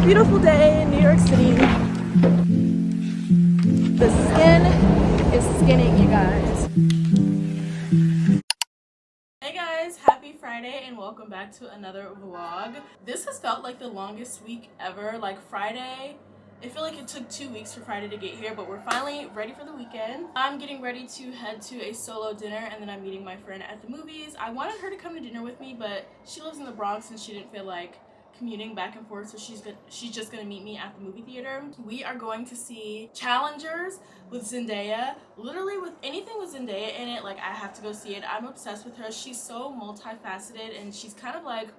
beautiful day in New York City. The skin is skinning, you guys. Hey guys, happy Friday and welcome back to another vlog. This has felt like the longest week ever. Like Friday, I feel like it took 2 weeks for Friday to get here, but we're finally ready for the weekend. I'm getting ready to head to a solo dinner and then I'm meeting my friend at the movies. I wanted her to come to dinner with me, but she lives in the Bronx and she didn't feel like commuting back and forth, so she's just gonna meet me at the movie theater. We are going to see Challengers with Zendaya. Literally with anything with Zendaya in it, like I have to go see it. I'm obsessed with her. She's so multifaceted and she's kind of like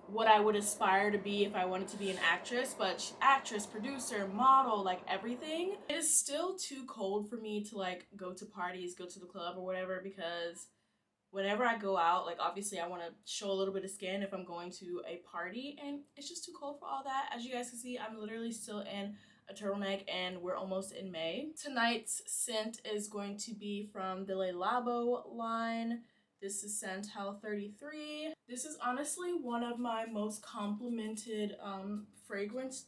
what I would aspire to be if I wanted to be an actress, but she's actress, producer, model, like everything. It is still too cold for me to like go to parties, go to the club or whatever, because whenever I go out, like obviously I want to show a little bit of skin if I'm going to a party, and it's just too cold for all that. As you guys can see, I'm literally still in a turtleneck and we're almost in May. Tonight's scent is going to be from the Le Labo line. This is scent Hell 33. This is honestly one of my most complimented fragrances.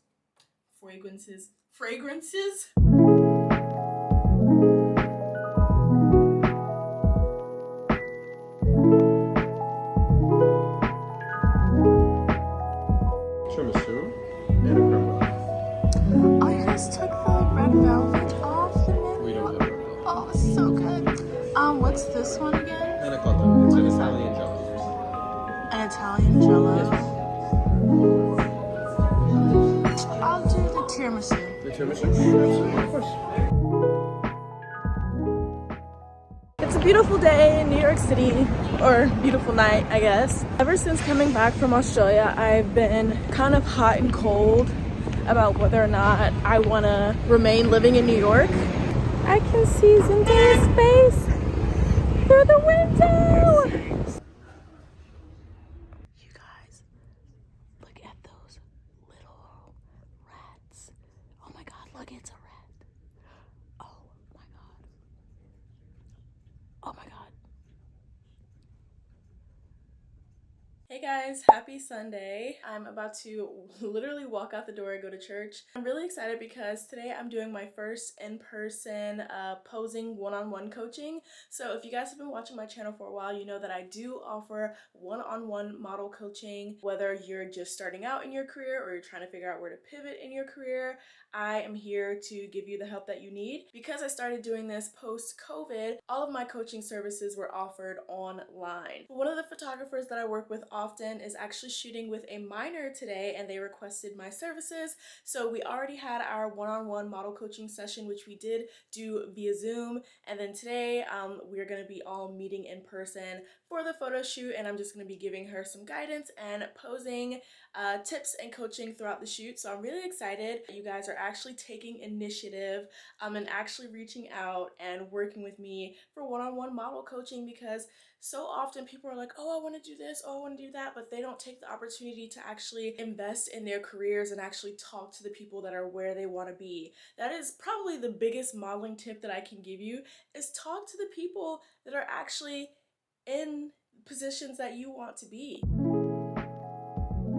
And a creme brulee. Oh, you guys took the red velvet off the menu? We don't have red velvet. Oh, so good. What's this one again? Anaconda. It's an Italian jello. An Italian jello. Yes. I'll do the tiramisu. The tiramisu? Absolutely, of course. It's a beautiful day in New York City, or beautiful night, I guess. Ever since coming back from Australia, I've been kind of hot and cold about whether or not I want to remain living in New York. I can see Zendaya's face through the window. You guys, look at those little rats. Oh my god, look, it's a rat. Oh my god. Oh my god. Hey guys, happy Sunday. I'm about to literally walk out the door and go to church. I'm really excited because today I'm doing my first in-person posing one-on-one coaching. So if you guys have been watching my channel for a while, you know that I do offer one-on-one model coaching. Whether you're just starting out in your career or you're trying to figure out where to pivot in your career, I am here to give you the help that you need. Because I started doing this post-COVID, all of my coaching services were offered online. One of the photographers that I work with often is actually shooting with a minor today, and they requested my services. So we already had our one-on-one model coaching session, which we did do via Zoom, and then today we're going to be all meeting in person for the photo shoot, and I'm just going to be giving her some guidance and posing tips and coaching throughout the shoot. So I'm really excited. You guys are actually taking initiative and actually reaching out and working with me for one-on-one model coaching, because so often people are like, oh, I want to do this, oh, I want to do that, but they don't take the opportunity to actually invest in their careers and actually talk to the people that are where they want to be. That is probably the biggest modeling tip that I can give you, is talk to the people that are actually in positions that you want to be.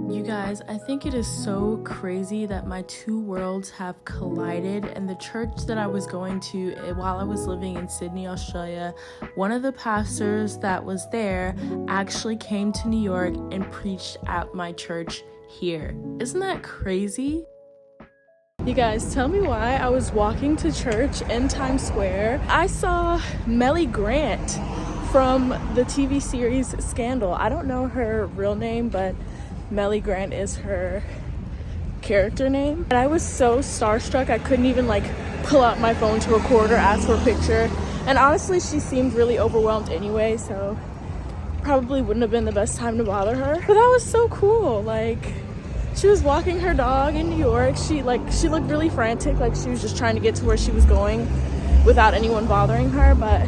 You guys, I think it is so crazy that my two worlds have collided. And the church that I was going to while I was living in Sydney, Australia, one of the pastors that was there actually came to New York and preached at my church here. Isn't that crazy? You guys, tell me why I was walking to church in Times Square. I saw Melly Grant from the TV series Scandal. I don't know her real name, but Melly Grant is her character name. And I was so starstruck, I couldn't even like pull out my phone to record or ask for a picture. And honestly, she seemed really overwhelmed anyway, so probably wouldn't have been the best time to bother her. But that was so cool. Like, she was walking her dog in New York. She looked really frantic, like she was just trying to get to where she was going without anyone bothering her. But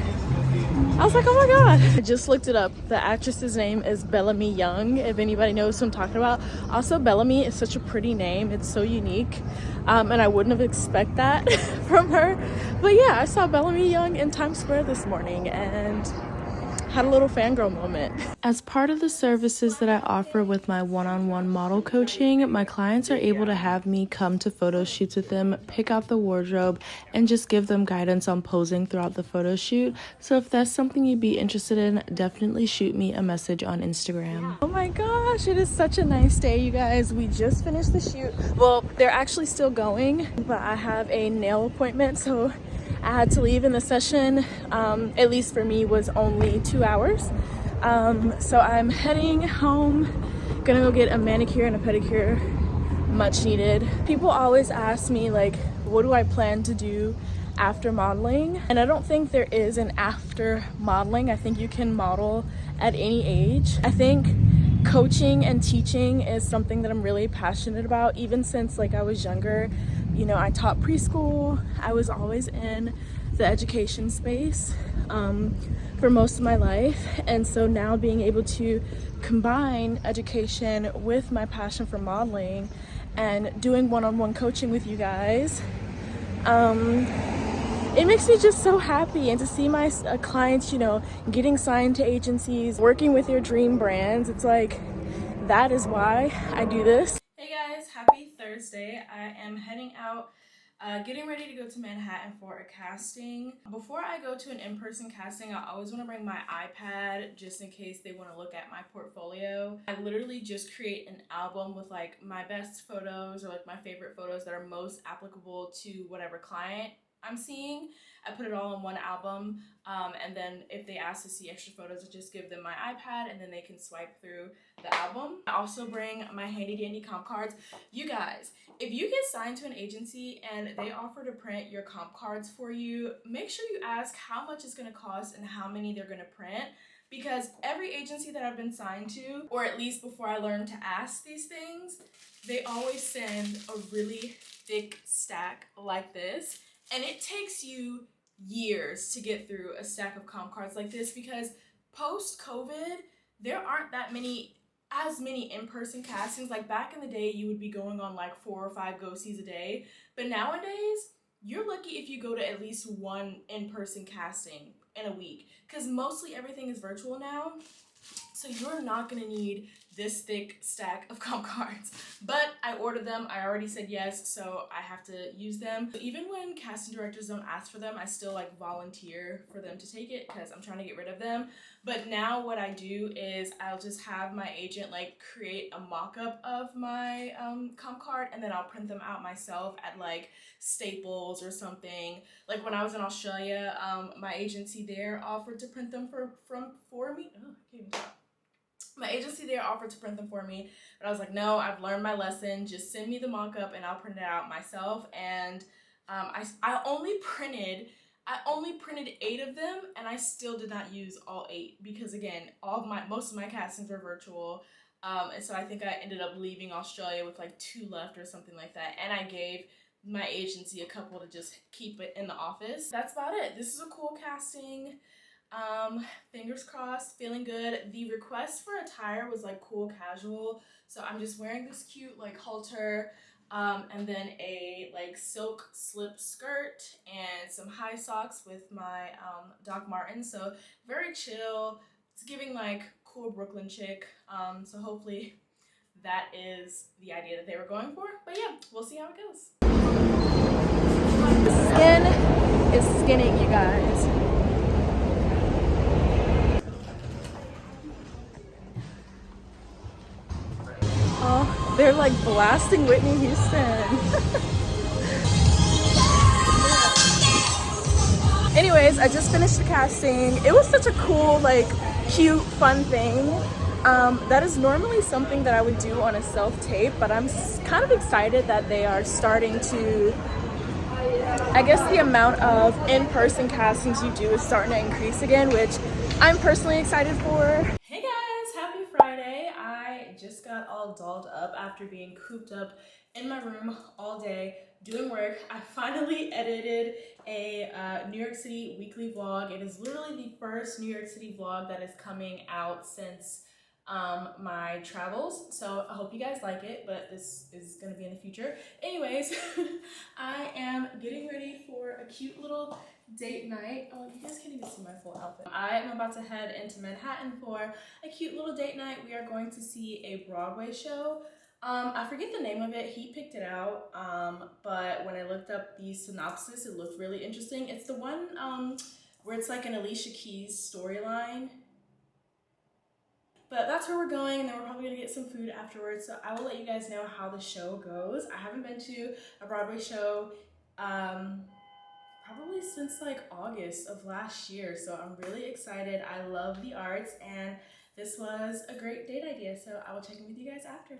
I was like, oh my god. I just looked it up. The actress's name is Bellamy Young, if anybody knows who I'm talking about. Also, Bellamy is such a pretty name. It's so unique. And I wouldn't have expected that from her. But yeah, I saw Bellamy Young in Times Square this morning, and had a little fangirl moment. As part of the services that I offer with my one-on-one model coaching, my clients are able to have me come to photo shoots with them, pick out the wardrobe, and just give them guidance on posing throughout the photo shoot. So if that's something you'd be interested in, definitely shoot me a message on Instagram. Oh my gosh, it is such a nice day, you guys. We just finished the shoot. Well, they're actually still going, but I have a nail appointment, so I had to leave, and the session, at least for me, was only 2 hours. So I'm heading home, gonna go get a manicure and a pedicure, much needed. People always ask me, like, what do I plan to do after modeling? And I don't think there is an after modeling. I think you can model at any age. I think coaching and teaching is something that I'm really passionate about, even since like I was younger. You know, I taught preschool. I was always in the education space for most of my life. And so now being able to combine education with my passion for modeling and doing one-on-one coaching with you guys, it makes me just so happy. And to see my clients, you know, getting signed to agencies, working with their dream brands, it's like, that is why I do this. Hey guys, happy Thursday. I am heading out, getting ready to go to Manhattan for a casting. Before I go to an in-person casting, I always want to bring my iPad just in case they want to look at my portfolio. I literally just create an album with like my best photos or like my favorite photos that are most applicable to whatever client I'm seeing. I put it all in one album, and then if they ask to see extra photos, I just give them my iPad and then they can swipe through the album. I also bring my handy dandy comp cards. You guys, if you get signed to an agency and they offer to print your comp cards for you, make sure you ask how much it's gonna cost and how many they're gonna print, because every agency that I've been signed to, or at least before I learned to ask these things, they always send a really thick stack like this. And it takes you years to get through a stack of comp cards like this, because post-COVID, there aren't as many in-person castings. Like back in the day, you would be going on like 4 or 5 go-sees a day. But nowadays, you're lucky if you go to at least one in-person casting in a week, because mostly everything is virtual now. So you're not gonna need this thick stack of comp cards. But I ordered them, I already said yes, so I have to use them. Even when casting directors don't ask for them, I still like volunteer for them to take it because I'm trying to get rid of them. But now what I do is I'll just have my agent like create a mock-up of my comp card, and then I'll print them out myself at like Staples or something. Like when I was in Australia, my agency there offered to print them for me. Oh, I can't even talk. My agency there offered to print them for me, but I was like, no, I've learned my lesson. Just send me the mock-up and I'll print it out myself. And I only printed 8 of them, and I still did not use all 8 because again, most of my castings were virtual. And so I think I ended up leaving Australia with like 2 left or something like that. And I gave my agency a couple to just keep it in the office. That's about it. This is a cool casting. Fingers crossed, feeling good. The request for attire was like cool casual, so I'm just wearing this cute like halter, and then a like silk slip skirt and some high socks with my Doc Martens. So very chill. It's giving like cool Brooklyn chick. So hopefully that is the idea that they were going for. But yeah, we'll see how it goes. The skin is skinning, you guys. Oh, they're like blasting Whitney Houston. Anyways, I just finished the casting. It was such a cool, like, cute, fun thing. That is normally something that I would do on a self-tape, but I'm kind of excited that they are starting to, I guess the amount of in-person castings you do is starting to increase again, which I'm personally excited for. Hey guys, happy Friday. I just got all dolled up after being cooped up in my room all day doing work. I finally edited a New York City weekly vlog. It is literally the first New York City vlog that is coming out since my travels. So I hope you guys like it, but this is gonna be in the future. Anyways, I am getting ready for a cute little date night. Oh, you guys can't even see my full outfit. I am about to head into Manhattan for a cute little date night. We are going to see a Broadway show. I forget the name of it. He picked it out, but when I looked up the synopsis, it looked really interesting. It's the one where it's like an Alicia Keys storyline. But that's where we're going, and then we're probably gonna get some food afterwards. So I will let you guys know how the show goes. I haven't been to a Broadway show probably since like August of last year. So I'm really excited. I love the arts, and this was a great date idea. So I will check in with you guys after.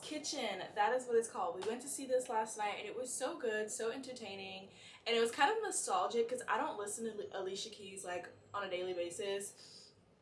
Kitchen, that is what it's called. We went to see this last night and it was so good, so entertaining, and it was kind of nostalgic because I don't listen to Alicia Keys like on a daily basis,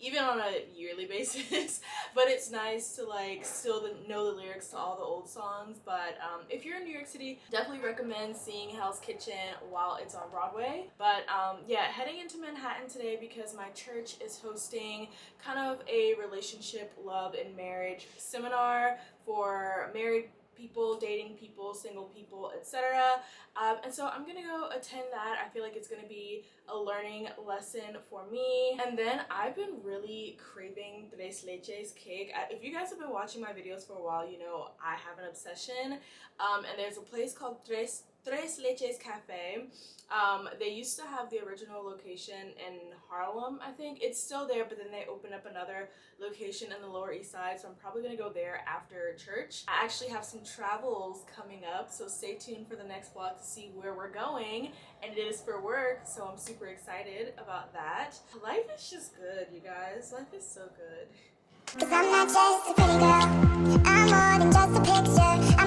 even on a yearly basis, but it's nice to like still know the lyrics to all the old songs. But if you're in New York City, definitely recommend seeing Hell's Kitchen while it's on Broadway. But yeah, heading into Manhattan today because my church is hosting kind of a relationship, love, and marriage seminar for married people, dating people, single people, etc. And so I'm gonna go attend that. I feel like it's gonna be a learning lesson for me. And then I've been really craving Tres Leches cake. If you guys have been watching my videos for a while, you know I have an obsession. And there's a place called Tres Leches Cafe. They used to have the original location in Harlem, I think. It's still there, but then they opened up another location in the Lower East Side, so I'm probably gonna go there after church. I actually have some travels coming up, so stay tuned for the next vlog to see where we're going, and it is for work, so I'm super excited about that. Life is just good, you guys. Life is so good. 'Cause I'm not just a pretty girl, I'm more than just a picture.